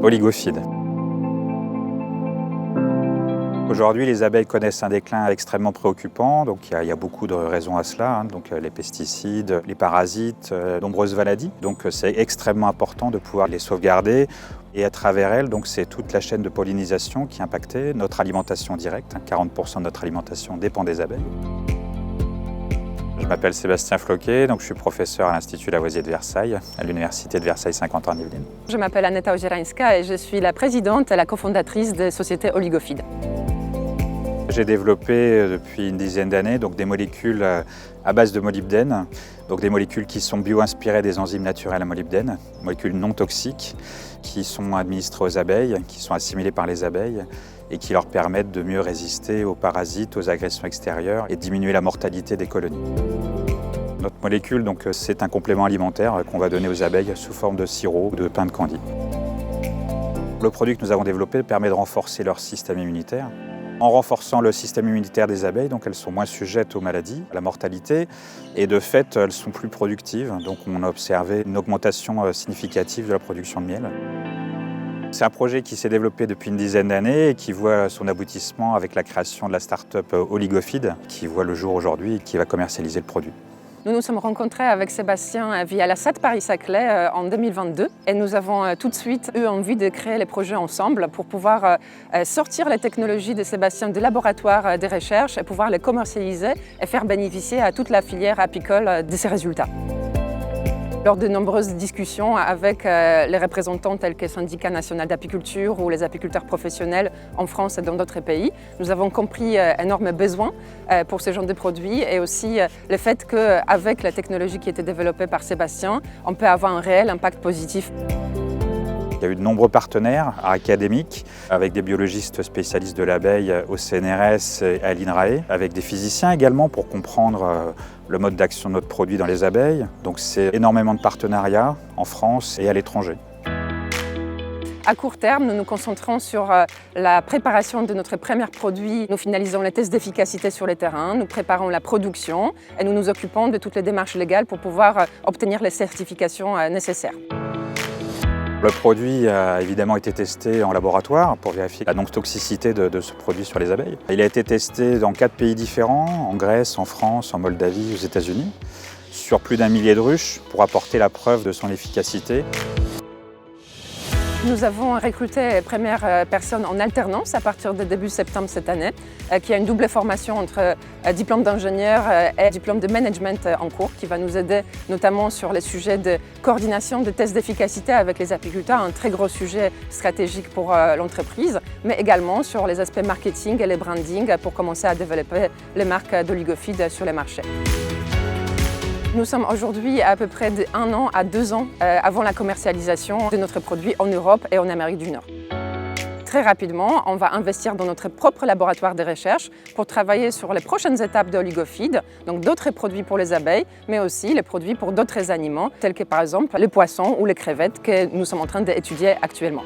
Oligofide. Aujourd'hui, les abeilles connaissent un déclin extrêmement préoccupant, donc il y a beaucoup de raisons à cela, donc les pesticides, les parasites, nombreuses maladies. Donc c'est extrêmement important de pouvoir les sauvegarder et à travers elles, donc c'est toute la chaîne de pollinisation qui est impactée, notre alimentation directe, 40% de notre alimentation dépend des abeilles. Je m'appelle Sébastien Floquet, donc je suis professeur à l'Institut Lavoisier de Versailles, à l'Université de Versailles Saint-Quentin-en-Yvelines. Je m'appelle Aneta Ojerańska et je suis la présidente et la cofondatrice de Société Oligofide. J'ai développé depuis une dizaine d'années des molécules à base de molybdène, donc des molécules qui sont bio-inspirées des enzymes naturelles à molybdène, molécules non toxiques qui sont administrées aux abeilles, qui sont assimilées par les abeilles et qui leur permettent de mieux résister aux parasites, aux agressions extérieures et diminuer la mortalité des colonies. Notre molécule, c'est un complément alimentaire qu'on va donner aux abeilles sous forme de sirop ou de pain de candy. Le produit que nous avons développé permet de renforcer leur système immunitaire. En renforçant le système immunitaire des abeilles, elles sont moins sujettes aux maladies, à la mortalité, et de fait, elles sont plus productives. Donc on a observé une augmentation significative de la production de miel. C'est un projet qui s'est développé depuis une dizaine d'années et qui voit son aboutissement avec la création de la start-up Oligofide, qui voit le jour aujourd'hui et qui va commercialiser le produit. Nous nous sommes rencontrés avec Sébastien via la SAT Paris-Saclay en 2022 et nous avons tout de suite eu envie de créer les projets ensemble pour pouvoir sortir les technologies de Sébastien du laboratoire des recherches et pouvoir les commercialiser et faire bénéficier à toute la filière apicole de ces résultats. Lors de nombreuses discussions avec les représentants tels que le Syndicat national d'apiculture ou les apiculteurs professionnels en France et dans d'autres pays, nous avons compris énormes besoins pour ce genre de produits et aussi le fait qu'avec la technologie qui a été développée par Sébastien, on peut avoir un réel impact positif. Il y a eu de nombreux partenaires académiques avec des biologistes spécialistes de l'abeille au CNRS et à l'INRAE, avec des physiciens également pour comprendre le mode d'action de notre produit dans les abeilles. Donc c'est énormément de partenariats en France et à l'étranger. À court terme, nous nous concentrons sur la préparation de notre premier produit. Nous finalisons les tests d'efficacité sur le terrain, nous préparons la production et nous nous occupons de toutes les démarches légales pour pouvoir obtenir les certifications nécessaires. Le produit a évidemment été testé en laboratoire pour vérifier la non-toxicité de ce produit sur les abeilles. Il a été testé dans 4 pays différents, en Grèce, en France, en Moldavie, aux États-Unis, sur plus d'1 millier de ruches pour apporter la preuve de son efficacité. Nous avons recruté les premières personnes en alternance à partir de début septembre cette année, qui a une double formation entre diplôme d'ingénieur et diplôme de management en cours, qui va nous aider notamment sur les sujets de coordination de tests d'efficacité avec les apiculteurs, un très gros sujet stratégique pour l'entreprise, mais également sur les aspects marketing et les branding pour commencer à développer les marques d'Oligofide sur les marchés. Nous sommes aujourd'hui à peu près de 1 an à 2 ans avant la commercialisation de notre produit en Europe et en Amérique du Nord. Très rapidement, on va investir dans notre propre laboratoire de recherche pour travailler sur les prochaines étapes de Oligofide, donc d'autres produits pour les abeilles, mais aussi les produits pour d'autres animaux, tels que par exemple les poissons ou les crevettes que nous sommes en train d'étudier actuellement.